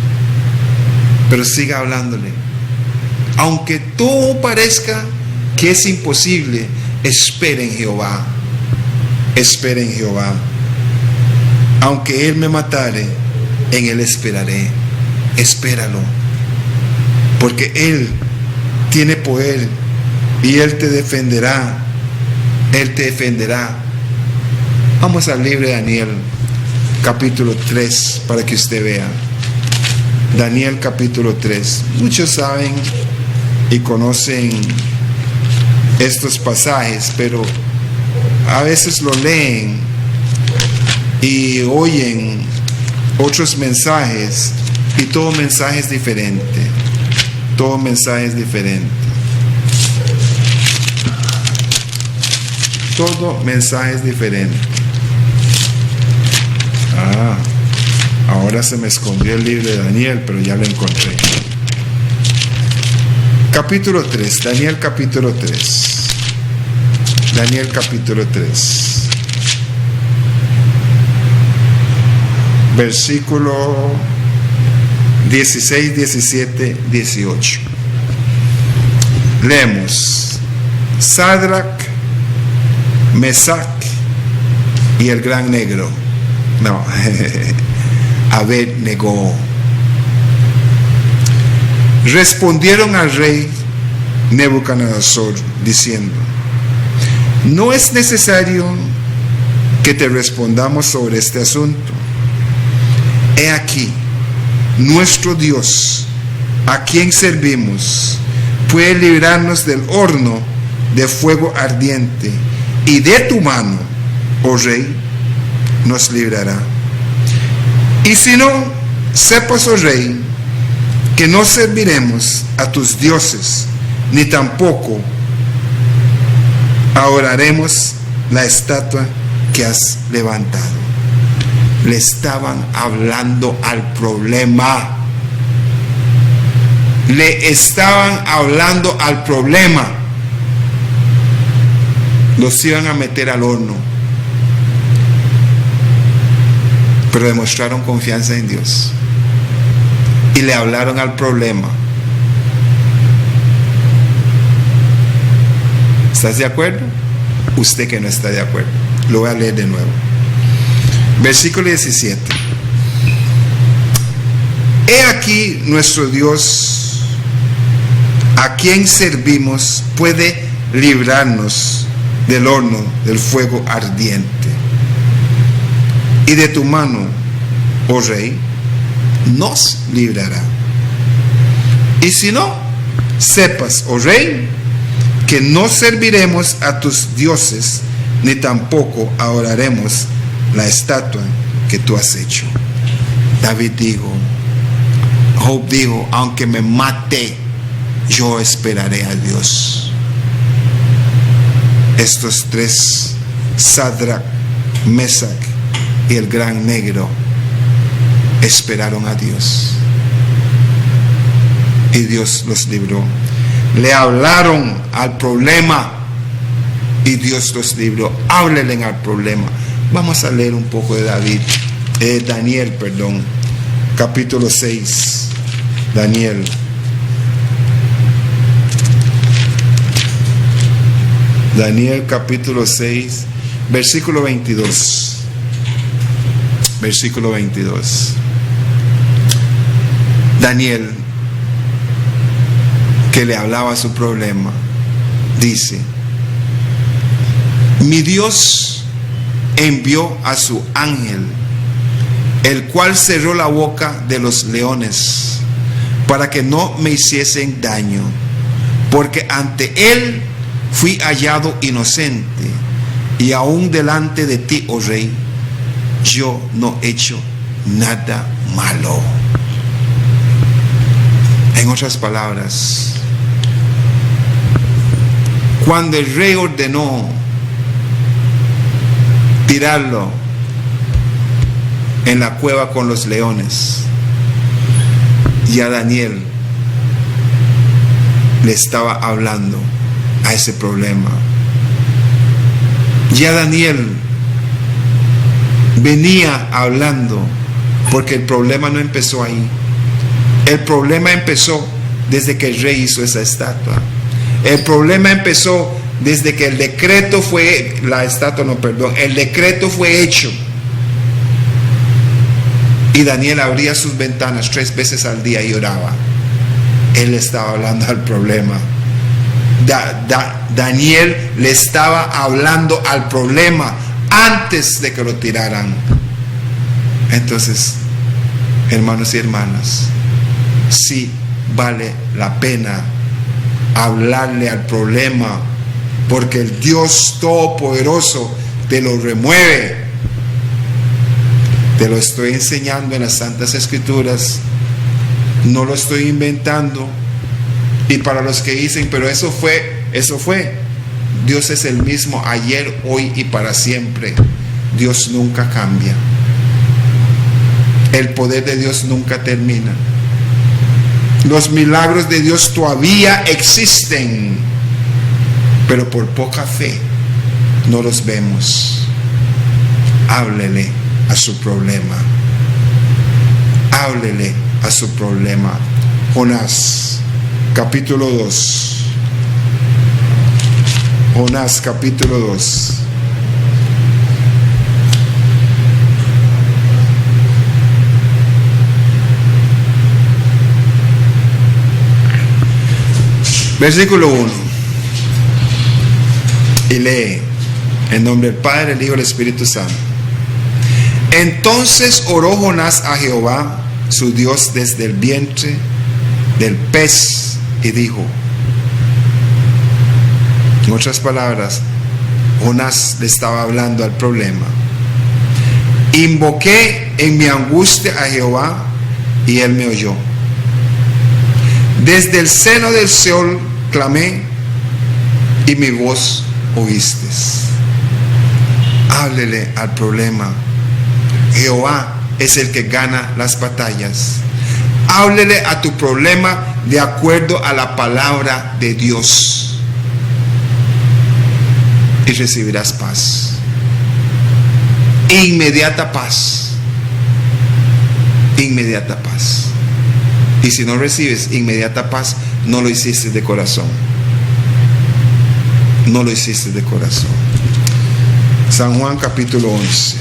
pero siga hablándole. Aunque todo parezca que es imposible, espere en Jehová. Espere en Jehová. Aunque él me matare, en él esperaré. Espéralo, porque él tiene poder y él te defenderá. Él te defenderá. Vamos al libro de Daniel, capítulo 3, para que usted vea. Daniel capítulo 3. Muchos saben y conocen estos pasajes, pero a veces lo leen y oyen otros mensajes, y todo mensaje es diferente. Todo mensaje es diferente. Todo mensaje es diferente. Ahora se me escondió el libro de Daniel, pero ya lo encontré. Capítulo 3, Daniel capítulo 3. Daniel capítulo 3. Versículo 16, 17, 18. Leemos. Sadrach, Mesach y el gran negro. No, Abed-negó. Respondieron al rey Nebuchadnezzar diciendo: no es necesario que te respondamos sobre este asunto. He aquí, nuestro Dios, a quien servimos, puede librarnos del horno de fuego ardiente, y de tu mano, oh rey, nos librará. Y si no, sepas, oh rey, que no serviremos a tus dioses, ni tampoco adoraremos la estatua que has levantado. Le estaban hablando al problema. Le estaban hablando al problema. Los iban a meter al horno, pero demostraron confianza en Dios y le hablaron al problema. ¿Estás de acuerdo? Usted que no está de acuerdo. Lo voy a leer de nuevo. Versículo 17. He aquí nuestro Dios, a quien servimos, puede librarnos del horno del fuego ardiente. Y de tu mano, oh rey, nos librará. Y si no, sepas, oh rey, que no serviremos a tus dioses, ni tampoco adoraremos la estatua que tú has hecho. Job dijo, aunque me mate, yo esperaré a Dios. Estos tres, Sadrach, Mesach y el gran negro, esperaron a Dios. Y Dios los libró. Le hablaron al problema y Dios los libró. Háblenle al problema. Vamos a leer un poco de Daniel, capítulo 6. Daniel. Daniel capítulo 6, versículo 22. Versículo 22. Daniel, que le hablaba su problema, dice: mi Dios envió a su ángel, el cual cerró la boca de los leones, para que no me hiciesen daño, porque ante él fui hallado inocente, y aún delante de ti, oh rey, yo no he hecho nada malo. En otras palabras, cuando el rey ordenó tirarlo en la cueva con los leones, ya Daniel le estaba hablando a ese problema. Ya Daniel venía hablando, porque el problema no empezó ahí. El problema empezó desde que el rey hizo esa estatua. El problema empezó desde que el decreto fue, el decreto fue hecho. Y Daniel abría sus ventanas 3 veces al día y oraba. Él estaba hablando al problema. Daniel le estaba hablando al problema antes de que lo tiraran. Entonces, hermanos y hermanas, sí vale la pena hablarle al problema, porque el Dios Todopoderoso te lo remueve. Te lo estoy enseñando en las Santas Escrituras, no lo estoy inventando. Y para los que dicen, pero eso fue, Dios es el mismo ayer, hoy y para siempre. Dios nunca cambia. El poder de Dios nunca termina. Los milagros de Dios todavía existen, pero por poca fe no los vemos. Háblele a su problema. Háblele a su problema. Jonás, capítulo 2. Jonás, capítulo 2. Versículo 1. Y lee, en nombre del Padre, el Hijo y el Espíritu Santo. Entonces oró Jonás a Jehová, su Dios, desde el vientre del pez, y dijo, en otras palabras, Jonás le estaba hablando al problema. Invoqué en mi angustia a Jehová, y él me oyó. Desde el seno del Seol clamé, y mi voz oíste. Háblele al problema. Jehová es el que gana las batallas. Háblele a tu problema de acuerdo a la palabra de Dios, y recibirás paz. Inmediata paz. Inmediata paz. Y si no recibes inmediata paz, no lo hiciste de corazón. No lo hiciste de corazón. San Juan capítulo 11.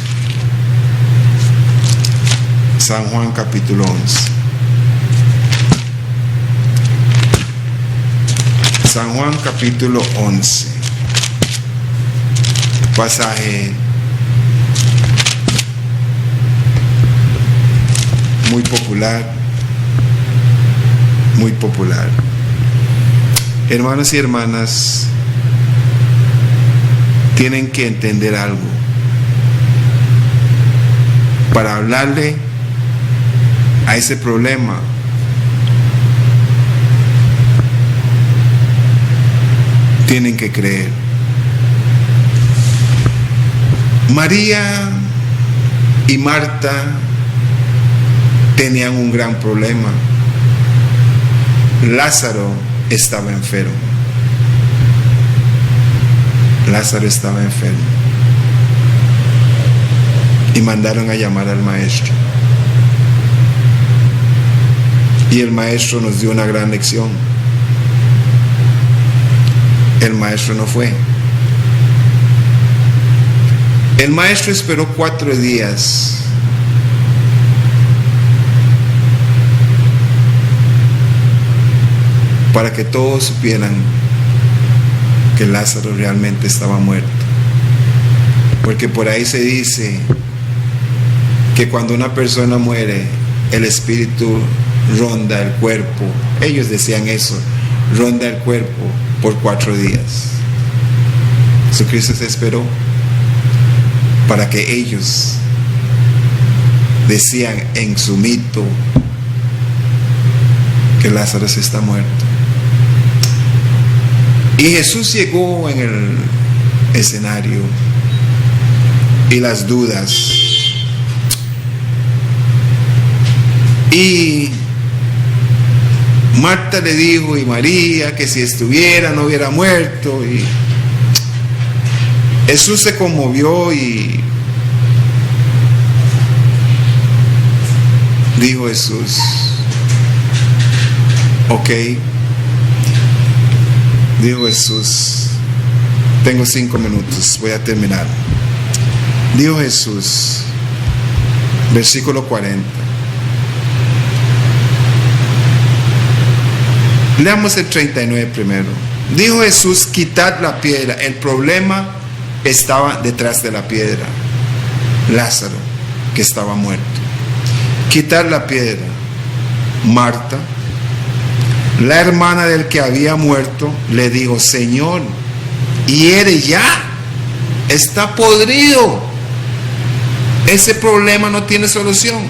San Juan capítulo 11. San Juan capítulo 11. Pasaje muy popular, muy popular. Hermanos y hermanas, tienen que entender algo. Para hablarle a ese problema, tienen que creer. María y Marta tenían un gran problema. Lázaro estaba enfermo. Lázaro estaba enfermo. Y mandaron a llamar al maestro. Y el maestro nos dio una gran lección. El maestro no fue. El maestro esperó 4 días para que todos supieran que Lázaro realmente estaba muerto. Porque por ahí se dice que cuando una persona muere, el espíritu ronda el cuerpo. Ellos decían eso, ronda el cuerpo por 4 días. Jesucristo se esperó para que ellos decían en su mito que Lázaro está muerto. Y Jesús llegó en el escenario y las dudas. Y Marta le dijo y María que si estuviera no hubiera muerto. Y Jesús se conmovió y dijo Jesús, ok. Dijo Jesús, tengo 5 minutos, voy a terminar. Dijo Jesús, versículo 40. Leamos el 39 primero. Dijo Jesús, quitad la piedra. El problema estaba detrás de la piedra. Lázaro, que estaba muerto. Quitad la piedra. Marta, la hermana del que había muerto, le dijo, Señor, hiere ya, está podrido. Ese problema no tiene solución,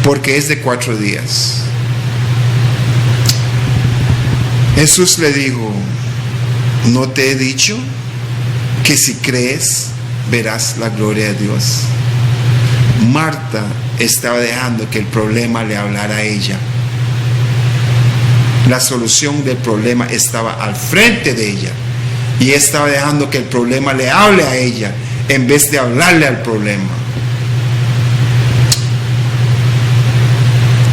porque es de 4 días. Jesús le dijo, ¿no te he dicho que si crees verás la gloria de Dios? Marta estaba dejando que el problema le hablara a ella. La solución del problema estaba al frente de ella y estaba dejando que el problema le hable a ella en vez de hablarle al problema.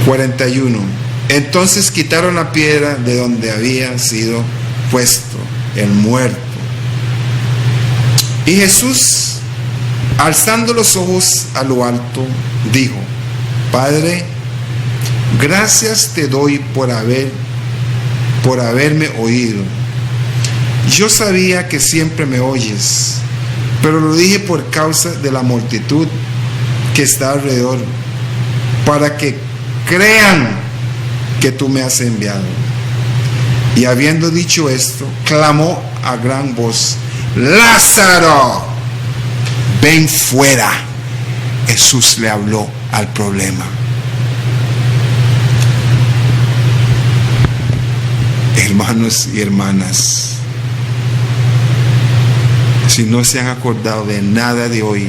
41. Entonces quitaron la piedra de donde había sido puesto el muerto. Y Jesús, alzando los ojos a lo alto, dijo, Padre, gracias te doy por haberme oído. Yo sabía que siempre me oyes, pero lo dije por causa de la multitud que está alrededor, para que crean que tú me has enviado. Y habiendo dicho esto, clamó a gran voz, Lázaro, ven fuera. Jesús le habló al problema. Hermanos y hermanas, si no se han acordado de nada de hoy,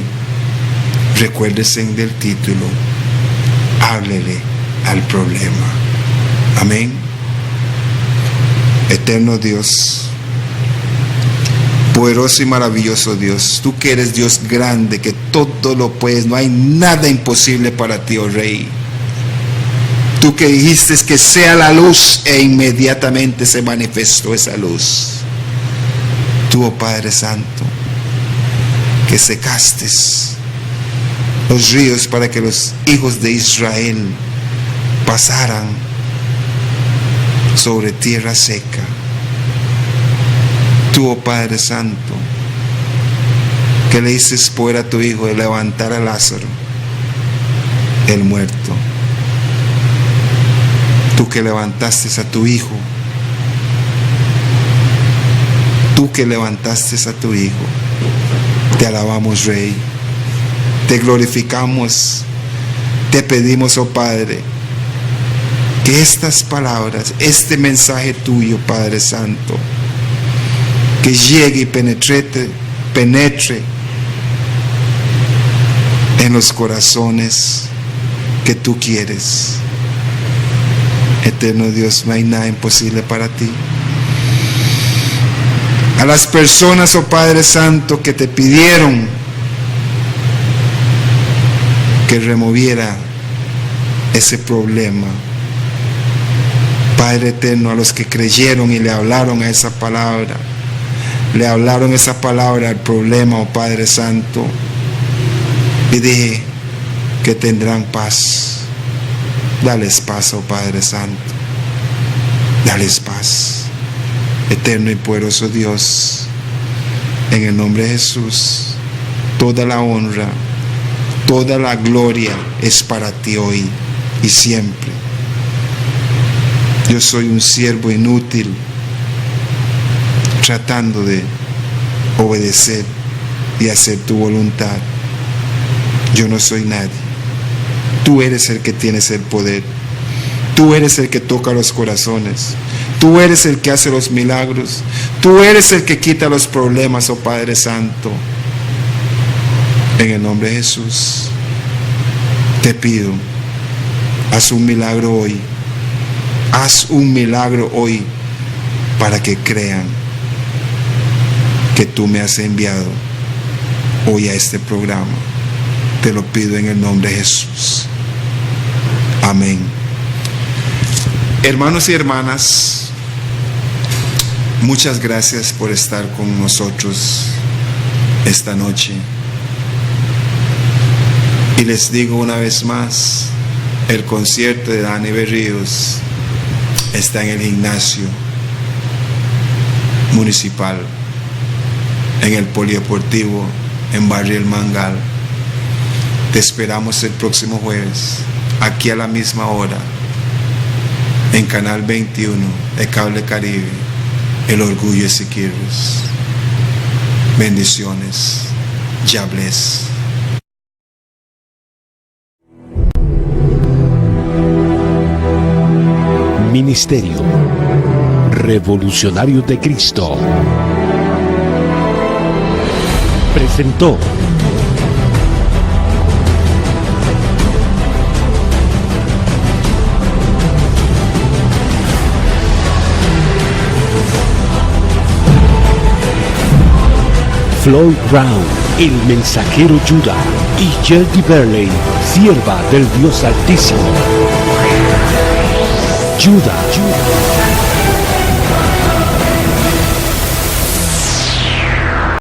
recuérdense del título, háblele al problema. Amén. Eterno Dios, poderoso y maravilloso Dios, tú que eres Dios grande, que todo lo puedes, no hay nada imposible para ti, oh Rey. Tú que dijiste que sea la luz e inmediatamente se manifestó esa luz. Tú, oh Padre Santo, que secaste los ríos para que los hijos de Israel pasaran sobre tierra seca. Tú, oh Padre Santo, que le dices poder a tu Hijo de levantar a Lázaro, el muerto. Tú que levantaste a tu Hijo. Tú que levantaste a tu Hijo. Te alabamos, Rey. Te glorificamos. Te pedimos, oh Padre, que estas palabras, este mensaje tuyo, Padre Santo, que llegue y penetre en los corazones que tú quieres. Eterno Dios, no hay nada imposible para ti. A las personas, oh Padre Santo, que te pidieron que removiera ese problema, Padre eterno, a los que creyeron y le hablaron a esa palabra, le hablaron esa palabra al problema, oh Padre Santo, y dije que tendrán paz. Dales paz, oh Padre Santo. Dales paz. Eterno y poderoso Dios, en el nombre de Jesús, toda la honra, toda la gloria es para ti hoy y siempre. Yo soy un siervo inútil, tratando de obedecer y hacer tu voluntad. Yo no soy nadie. Tú eres el que tienes el poder. Tú eres el que toca los corazones. Tú eres el que hace los milagros. Tú eres el que quita los problemas, oh Padre Santo. En el nombre de Jesús, te pido, haz un milagro hoy. Haz un milagro hoy para que crean que tú me has enviado hoy a este programa. Te lo pido en el nombre de Jesús. Amén. Hermanos y hermanas, muchas gracias por estar con nosotros esta noche. Y les digo una vez más, el concierto de Dani Berríos está en el gimnasio municipal, en el polideportivo, en Barrio El Mangal. Te esperamos el próximo jueves, aquí a la misma hora, en Canal 21 de Cable Caribe, El Orgullo de Siquirres. Bendiciones. Ya bless. Ministerio Revolucionario de Cristo presentó Floyd Brown, el mensajero Judah, y Jeldy Berley, sierva del Dios Altísimo. Judah.